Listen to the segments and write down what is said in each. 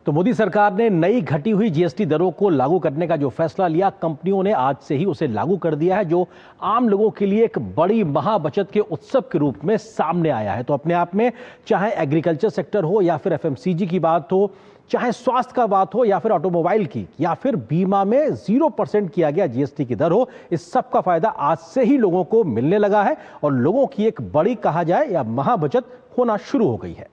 तो मोदी सरकार ने नई घटी हुई जीएसटी दरों को लागू करने का जो फैसला लिया, कंपनियों ने आज से ही उसे लागू कर दिया है, जो आम लोगों के लिए एक बड़ी महाबचत के उत्सव के रूप में सामने आया है। तो अपने आप में चाहे एग्रीकल्चर सेक्टर हो या फिर एफएमसीजी की बात हो, चाहे स्वास्थ्य का बात हो या फिर ऑटोमोबाइल की, या फिर बीमा में 0% किया गया जीएसटी की दर हो, इस सब का फायदा आज से ही लोगों को मिलने लगा है और लोगों की एक बड़ी कहा जाए या महाबचत होना शुरू हो गई है।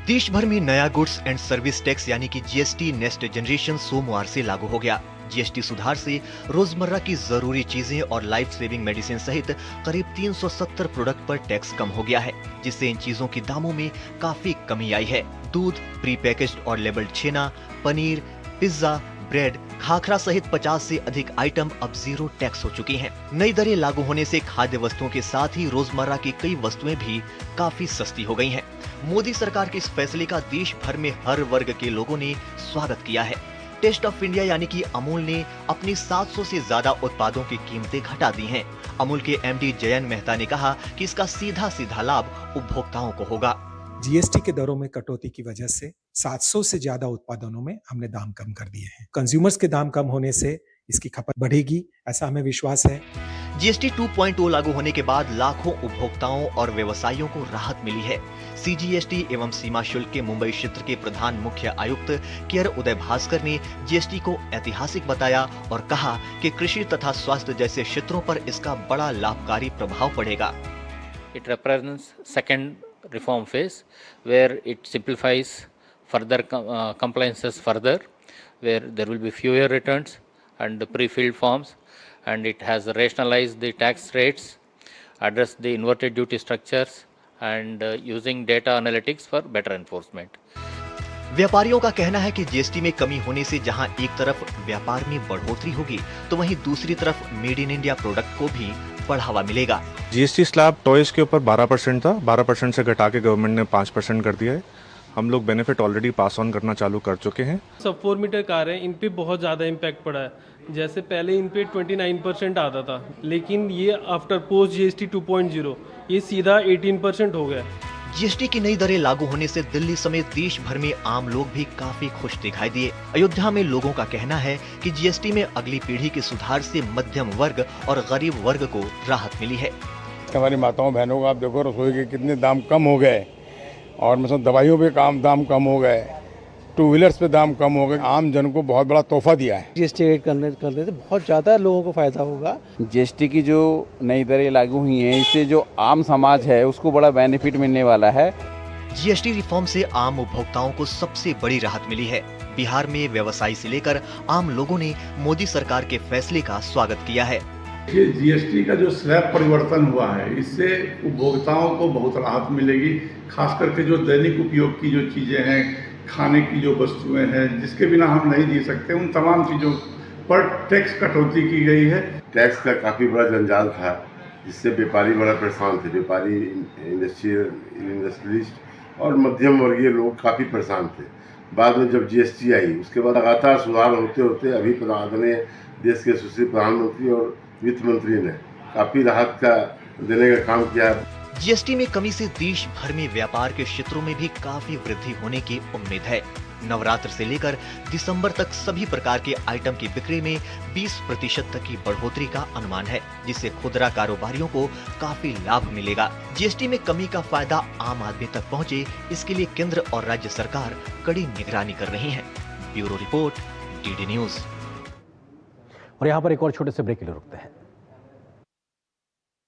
देश भर में नया गुड्स एंड सर्विस टैक्स यानी कि जीएसटी नेक्स्ट जनरेशन सोमवार से लागू हो गया। जीएसटी सुधार से रोजमर्रा की जरूरी चीजें और लाइफ सेविंग मेडिसिन सहित करीब 370 प्रोडक्ट पर टैक्स कम हो गया है, जिससे इन चीजों की दामों में काफी कमी आई है। दूध, प्री पैकेज्ड और लेबल्ड छेना, पनीर, पिज्जा, ब्रेड, खाखरा सहित 50 से अधिक आइटम अब 0 टैक्स हो चुकी हैं। नई दरें लागू होने से खाद्य वस्तुओं के साथ ही रोजमर्रा की कई वस्तुएं भी काफी सस्ती हो गई हैं। मोदी सरकार के इस फैसले का देश भर में हर वर्ग के लोगों ने स्वागत किया है। टेस्ट ऑफ इंडिया यानी कि अमूल ने अपनी 700 से ज्यादा उत्पादों की कीमतें घटा दी हैं। अमूल के एमडी जयंत मेहता ने कहा कि इसका सीधा लाभ उपभोक्ताओं को होगा। जीएसटी के दरों में कटौती की वजह से 700 से ज्यादा उत्पादनों में हमने दाम कम कर दिए हैं। कंज्यूमर्स के दाम कम होने से इसकी खपत बढ़ेगी, ऐसा हमें विश्वास है। जीएसटी 2.0 लागू होने के बाद लाखों उपभोक्ताओं और व्यवसायियों को राहत मिली है। सीजीएसटी एवं सीमा शुल्क के मुंबई क्षेत्र के प्रधान मुख्य आयुक्त केयर उदय भास्कर ने जीएसटी को ऐतिहासिक बताया और कहा कि कृषि तथा स्वास्थ्य जैसे क्षेत्रों पर इसका बड़ा लाभकारी प्रभाव पड़ेगा। It represents second reform phase where it simplifies further compliances further, where there will be fewer returns and pre-filled forms, and it has rationalized the tax rates, addressed the inverted duty structures, and using data analytics for better enforcement. व्यापारियों का कहना है कि GST में कमी होने से जहां एक तरफ व्यापार में बढ़ोतरी होगी, तो वहीं दूसरी तरफ मेड इन इंडिया प्रोडक्ट को भी बढ़ावा मिलेगा। जीएसटी स्लैब टॉयज के ऊपर 12% था, 12% से घटा के गवर्नमेंट ने 5% कर दिया है। हम लोग बेनिफिट ऑलरेडी पास ऑन करना चालू कर चुके हैं। सब 4 मीटर कार है, इन पे बहुत ज़्यादा इम्पैक्ट पड़ा है। जैसे पहले इन पे 29% आता था, लेकिन ये आफ्टर पोस्ट जीएसटी 2.0 ये सीधा 18% हो गया। जीएसटी की नई दरें लागू होने से दिल्ली समेत देश भर में आम लोग भी काफी खुश दिखाई दिए। अयोध्या में लोगों का कहना है कि जीएसटी में अगली पीढ़ी के सुधार से मध्यम वर्ग और गरीब वर्ग को राहत मिली है। हमारी माताओं बहनों का आप देखो, रसोई के कितने दाम कम हो गए और मतलब दवाइयों पे दाम कम हो गए, 2 व्हीलर्स पे दाम कम हो गए। आम जन को बहुत बड़ा तोहफा दिया है। जीएसटी रेट करने से बहुत ज़्यादा लोगों को फायदा होगा। जीएसटी की जो नई दरें लागू हुई हैं, इससे जो आम समाज है उसको बड़ा बेनिफिट मिलने वाला है। जीएसटी रिफॉर्म से आम उपभोक्ताओं को सबसे बड़ी राहत मिली है। बिहार में व्यवसायी से लेकर आम लोगों ने मोदी सरकार के फैसले का स्वागत किया है। ये जीएसटी का जो स्लैब परिवर्तन हुआ है, इससे उपभोक्ताओं को बहुत राहत मिलेगी। खास करके जो दैनिक उपयोग की जो चीजें हैं, खाने की जो वस्तुएं हैं, जिसके बिना हम नहीं जी सकते, उन तमाम चीज़ों पर टैक्स कटौती की गई है। टैक्स का काफ़ी बड़ा जंजाल था, जिससे व्यापारी बड़ा परेशान थे। व्यापारी, इंडस्ट्रियलिस्ट और मध्यम वर्गीय लोग काफ़ी परेशान थे। बाद में जब जीएसटी आई, उसके बाद लगातार सुधार होते होते अभी आदरणीय देश के सुशील प्रधानमंत्री और वित्त मंत्री ने काफ़ी राहत का देने का काम किया है। जीएसटी में कमी से देश भर में व्यापार के क्षेत्रों में भी काफी वृद्धि होने की उम्मीद है। नवरात्र से लेकर दिसंबर तक सभी प्रकार के आइटम की बिक्री में 20% तक की बढ़ोतरी का अनुमान है, जिससे खुदरा कारोबारियों को काफी लाभ मिलेगा। जीएसटी में कमी का फायदा आम आदमी तक पहुंचे, इसके लिए केंद्र और राज्य सरकार कड़ी निगरानी कर रही है। Bureau report, DD news. और यहाँ पर एक और छोटे से ब्रेक के लिए रुकते हैं।